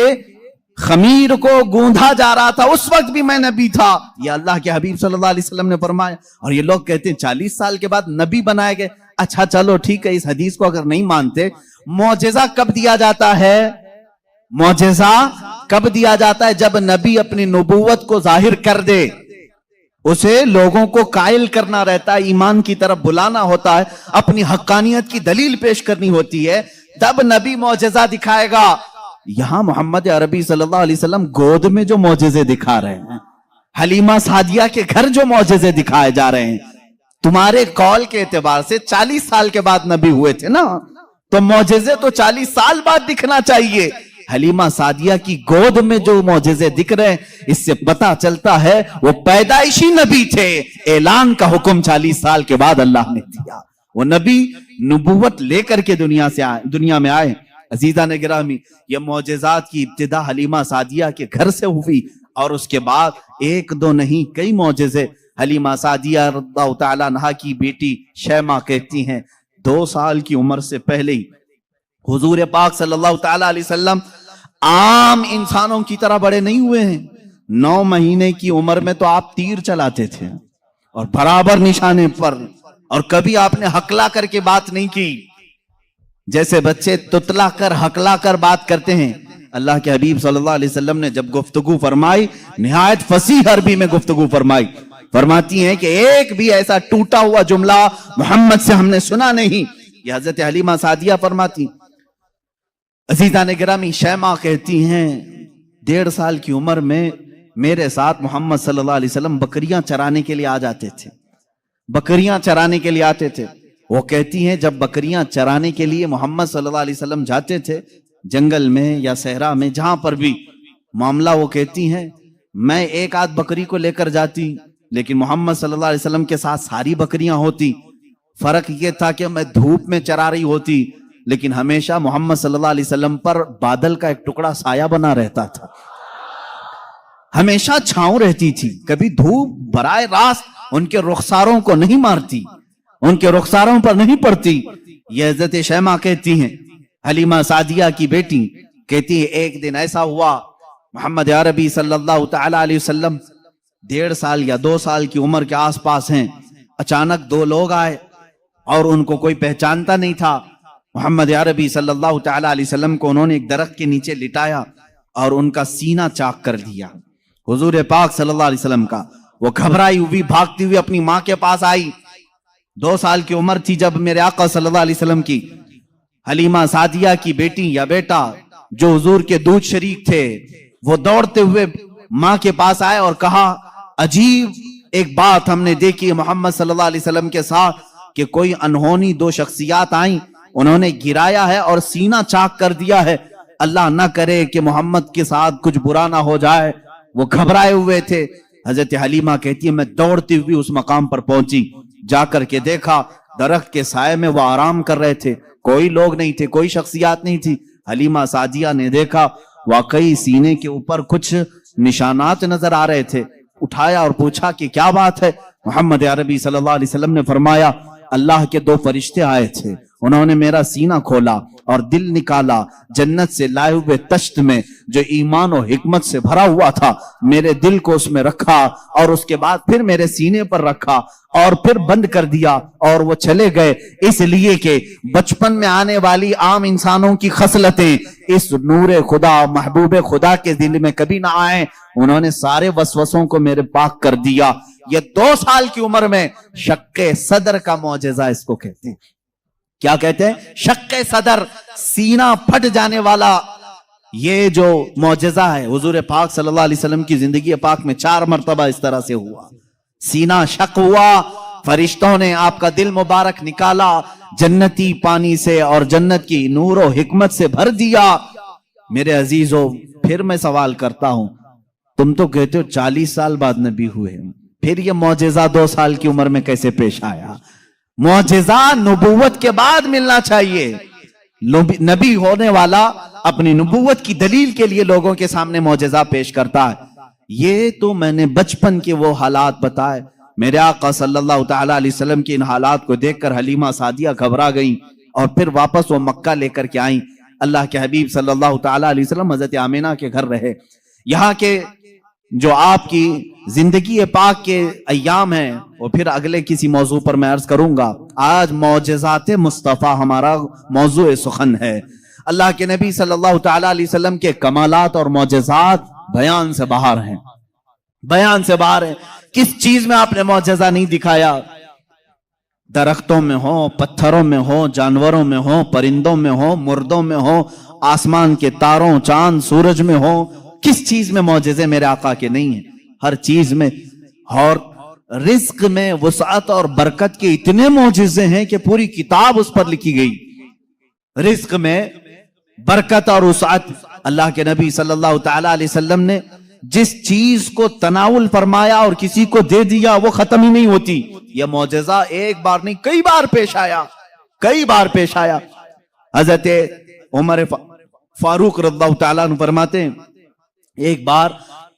Speaker 2: خمیر کو گوندھا جا رہا تھا، اس وقت بھی میں نبی تھا، یہ اللہ کے حبیب صلی اللہ علیہ وسلم نے فرمایا۔ اور یہ لوگ کہتے ہیں 40 سال کے بعد نبی بنائے گئے۔ اچھا چلو ٹھیک ہے، اس حدیث کو اگر نہیں مانتے، معجزہ کب دیا جاتا ہے؟ معجزہ کب دیا جاتا ہے؟ جب نبی اپنی نبوت کو ظاہر کر دے، اسے لوگوں کو قائل کرنا رہتا ہے، ایمان کی طرف بلانا ہوتا ہے، اپنی حقانیت کی دلیل پیش کرنی ہوتی ہے، تب نبی معجزہ دکھائے گا۔ یہاں محمد عربی صلی اللہ علیہ وسلم گود میں جو معجزے دکھا رہے ہیں، حلیمہ سعدیہ کے گھر جو معجزے دکھائے جا رہے ہیں، تمہارے قول کے اعتبار سے 40 سال کے بعد نبی ہوئے تھے نا، تو معجزے تو 40 سال بعد دکھنا چاہیے۔ حلیمہ سعدیہ کی گود میں جو معجزے دکھ رہے ہیں، اس سے پتہ چلتا ہے وہ پیدائشی نبی تھے، اعلان کا حکم 40 سال کے بعد اللہ نے دیا، وہ نبی نبوت لے کر کے دنیا میں آئے۔ عزیزان گرامی، یہ معجزات کی ابتدا حلیمہ سعدیہ کے گھر سے ہوئی، اور اس کے بعد ایک دو نہیں کئی معجزے. حلیمہ سعدیہ رضی اللہ تعالیٰ عنہا کی بیٹی شیمہ کہتی ہیں 2 سال کی عمر سے پہلے ہی حضور پاک صلی اللہ تعالیٰ علیہ وسلم عام انسانوں کی طرح بڑے نہیں ہوئے ہیں. 9 مہینے کی عمر میں تو آپ تیر چلاتے تھے اور برابر نشانے پر, اور کبھی آپ نے ہکلا کر کے بات نہیں کی جیسے بچے تتلا کر ہکلا کر بات کرتے ہیں. اللہ کے حبیب صلی اللہ علیہ وسلم نے جب گفتگو فرمائی نہایت فصیح عربی میں گفتگو فرمائی. فرماتی ہیں کہ ایک بھی ایسا ٹوٹا ہوا جملہ محمد سے ہم نے سنا نہیں. یہ حضرت حلیمہ سعدیہ فرماتی. عزیزان گرامی, شیمہ کہتی ہیں 1.5 سال کی عمر میں میرے ساتھ محمد صلی اللہ علیہ وسلم بکریاں چرانے کے لیے آ جاتے تھے, بکریاں چرانے کے لیے آتے تھے. وہ کہتی ہیں جب بکریاں چرانے کے لیے محمد صلی اللہ علیہ وسلم جاتے تھے جنگل میں یا صحرا میں جہاں پر بھی معاملہ, وہ کہتی ہیں میں ایک آدھ بکری کو لے کر جاتی لیکن محمد صلی اللہ علیہ وسلم کے ساتھ ساری بکریاں ہوتی. فرق یہ تھا کہ میں دھوپ میں چرا رہی ہوتی لیکن ہمیشہ محمد صلی اللہ علیہ وسلم پر بادل کا ایک ٹکڑا سایہ بنا رہتا تھا, ہمیشہ چھاؤں رہتی تھی, کبھی دھوپ براہ راست ان کے رخساروں کو نہیں مارتی, ان کے رخساروں پر نہیں پڑتی. یہ حضرت شیمہ کہتی ہیں, حلیمہ سعدیہ کی بیٹی کہتی ہے ایک دن ایسا ہوا محمد عربی صلی اللہ تعالی علیہ وسلم 1.5 سال یا 2 سال کی عمر کے آس پاس ہیں, اچانک 2 لوگ آئے اور ان کو کوئی پہچانتا نہیں تھا. محمد عربی صلی اللہ تعالی علیہ وسلم کو انہوں نے ایک درخت کے نیچے لٹایا اور ان کا سینہ چاک کر دیا حضور پاک صلی اللہ علیہ وسلم کا. وہ گھبرائی ہوئی بھاگتی ہوئی اپنی ماں کے پاس آئی. 2 سال کی عمر تھی جب میرے آقا صلی اللہ علیہ وسلم کی. حلیمہ سعدیہ کی بیٹی یا بیٹا جو حضور کے دودھ شریک تھے وہ دوڑتے ہوئے ماں کے پاس آئے اور کہا عجیب ایک بات ہم نے دیکھی محمد صلی اللہ علیہ وسلم کے ساتھ کہ کوئی انہونی 2 شخصیات آئیں, انہوں نے گرایا ہے اور سینہ چاک کر دیا ہے, اللہ نہ کرے کہ محمد کے ساتھ کچھ برا نہ ہو جائے. وہ گھبرائے ہوئے تھے. حضرت حلیمہ کہتی ہے میں دوڑتی ہوئی اس مقام پر پہنچی, جا کر کے دیکھا درخت کے سائے میں وہ آرام کر رہے تھے, کوئی لوگ نہیں تھے, کوئی شخصیات نہیں تھی. حلیمہ سعدیہ نے دیکھا واقعی سینے کے اوپر کچھ نشانات نظر آ رہے تھے. اٹھایا اور پوچھا کہ کیا بات ہے. محمد عربی صلی اللہ علیہ وسلم نے فرمایا اللہ کے 2 فرشتے آئے تھے, انہوں نے میرا سینہ کھولا اور دل نکالا, جنت سے لائے ہوئے تشت میں جو ایمان و حکمت سے بھرا ہوا تھا میرے دل کو اس میں رکھا اور اس کے بعد پھر میرے سینے پر رکھا اور پھر بند کر دیا اور وہ چلے گئے, اس لیے کہ بچپن میں آنے والی عام انسانوں کی خصلتیں اس نور خدا محبوب خدا کے دل میں کبھی نہ آئیں. انہوں نے سارے وسوسوں کو میرے پاک کر دیا. یہ 2 سال کی عمر میں شق صدر کا معجزہ اس کو کہتے ہیں. کیا کہتے ہیں؟ شق صدر, سینہ پھٹ جانے والا. یہ جو معجزہ ہے حضور پاک صلی اللہ علیہ وسلم کی زندگی پاک میں 4 مرتبہ اس طرح سے ہوا. سینہ شق ہوا, فرشتوں نے آپ کا دل مبارک نکالا, جنتی پانی سے اور جنت کی نور و حکمت سے بھر دیا. میرے عزیزو پھر میں سوال کرتا ہوں, تم تو کہتے ہو 40 سال بعد نبی ہوئے, پھر یہ معجزہ 2 سال کی عمر میں کیسے پیش آیا؟ معجزہ نبوت کے بعد ملنا چاہیے. نبی ہونے والا اپنی نبوت کی دلیل کے لیے لوگوں کے سامنے معجزہ پیش کرتا ہے. یہ تو میں نے بچپن کے وہ حالات بتائے. میرے آقا صلی اللہ تعالی علیہ وسلم کی ان حالات کو دیکھ کر حلیمہ سعدیہ گھبرا گئیں اور پھر واپس وہ مکہ لے کر کے آئیں. اللہ کے حبیب صلی اللہ تعالی علیہ وسلم حضرت آمینہ کے گھر رہے. یہاں کے جو آپ کی زندگی پاک کے ایام ہیں وہ پھر اگلے کسی موضوع پر میں عرض کروں گا. آج معجزات مصطفیٰ ہمارا موضوع سخن ہے. اللہ کے نبی صلی اللہ تعالی علیہ وسلم کے کمالات اور معجزات بیان سے باہر ہیں, بیان سے باہر ہیں. کس چیز میں آپ نے معجزہ نہیں دکھایا؟ درختوں میں ہو, پتھروں میں ہو, جانوروں میں ہو, پرندوں میں ہو, مردوں میں ہو, آسمان کے تاروں, چاند, سورج میں ہو. کس چیز میں معجزے میرے آقا کے نہیں ہیں؟ ہر چیز میں. اور رزق میں وسعت اور برکت کے اتنے معجزے ہیں کہ پوری کتاب اس پر لکھی گئی. رزق میں برکت اور وسعت. اللہ کے نبی صلی اللہ تعالی علیہ وسلم نے جس چیز کو تناول فرمایا اور کسی کو دے دیا وہ ختم ہی نہیں ہوتی. یہ معجزہ ایک بار نہیں کئی بار پیش آیا, کئی بار پیش آیا. حضرت عمر فاروق رضی اللہ تعالیٰ عنہ فرماتے ہیں ایک بار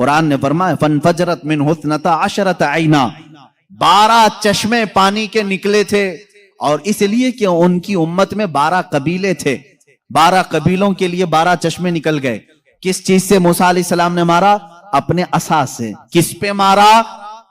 Speaker 2: قرآن نے فرمایا فَانْفَجَرَتْ مِنْهُ اثْنَتَا عَشَرَةَ عَيْنًا، 12 چشمے پانی کے نکلے تھے، اور اس لیے کہ ان کی امت میں 12 قبیلے تھے، 12 قبیلوں کے لیے 12 چشمے نکل گئے۔ کس چیز سے موسیٰ علیہ السلام نے مارا؟ اپنے عصا سے۔ کس پہ مارا؟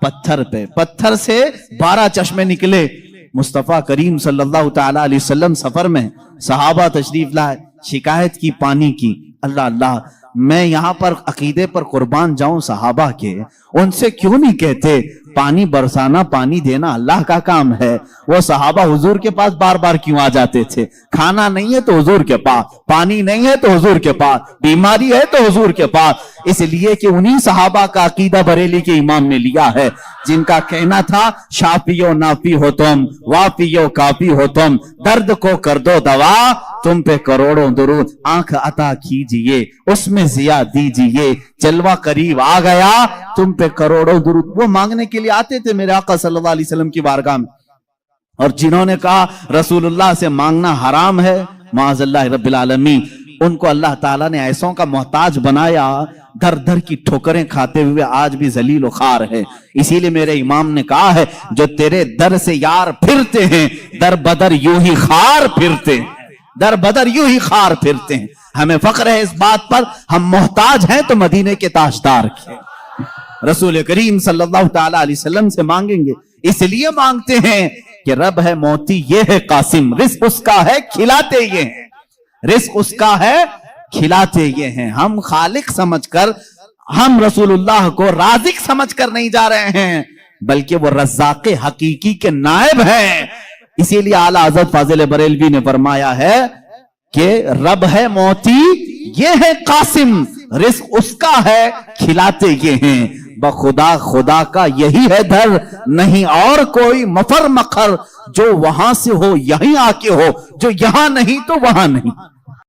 Speaker 2: پتھر پہ۔ پتھر سے 12 چشمے نکلے۔ مصطفیٰ کریم صلی اللہ تعالی علیہ وسلم سفر میں، صحابہ تشریف لائے، شکایت کی پانی کی۔ اللہ اللہ، میں یہاں پر عقیدے پر قربان جاؤں صحابہ کے، ان سے کیوں نہیں کہتے پانی برسانا، پانی دینا اللہ کا کام ہے؟ وہ صحابہ حضور کے پاس بار بار کیوں آ جاتے تھے؟ کھانا نہیں ہے تو حضور کے پاس، پانی نہیں ہے تو حضور کے پاس، بیماری ہے تو حضور کے پاس۔ اس لیے کہ انہی صحابہ کا عقیدہ بریلی کے امام نے لیا ہے، جن کا کہنا تھا شافی و نافی ہو تم، وافی و کافی ہو تم، درد کو کر دو دوا، تم پہ کروڑوں درود، آنکھ عطا کیجئے اس میں ضیاء دیجئے، جلوہ قریب آ گیا تم پہ کروڑوں درود۔ وہ مانگنے کے لیے آتے تھے میرے آقا صلی اللہ علیہ وسلم کی بارگاہ میں، اور جنہوں نے کہا رسول اللہ سے مانگنا حرام ہے، معاذ اللہ رب العالمین، ان کو اللہ تعالیٰ نے ایسوں کا محتاج بنایا، در در کی ٹھوکریں کھاتے ہوئے آج بھی ذلیل و خوار ہے۔ اسی لیے میرے امام نے کہا ہے جو تیرے در سے یار پھرتے ہیں، در بدر یوں ہی خار پھرتے ہیں، در بدر یوں ہی خار پھرتے ہیں۔ ہمیں فخر ہے اس بات پر، ہم محتاج ہیں تو مدینے کے تاجدار کے رسول کریم صلی اللہ تعالی علیہ وسلم سے مانگیں گے۔ اس لیے مانگتے ہیں کہ رب ہے موتی یہ ہے قاسم، رزق اس کا ہے کھلاتے یہ ہیں، رزق اس کا ہے کھلاتے یہ ہیں۔ ہم خالق سمجھ کر، ہم رسول اللہ کو رازق سمجھ کر نہیں جا رہے ہیں، بلکہ وہ رزاق حقیقی کے نائب ہیں۔ اسی لیے اعلیٰ حضرت فاضل بریلوی نے فرمایا ہے کہ رب ہے موتی یہ ہے قاسم، رزق اس کا ہے کھلاتے یہ ہیں، بخدا خدا کا یہی ہے در، نہیں اور کوئی مفر مخر، جو وہاں سے ہو یہیں آ کے ہو، جو یہاں نہیں تو وہاں نہیں۔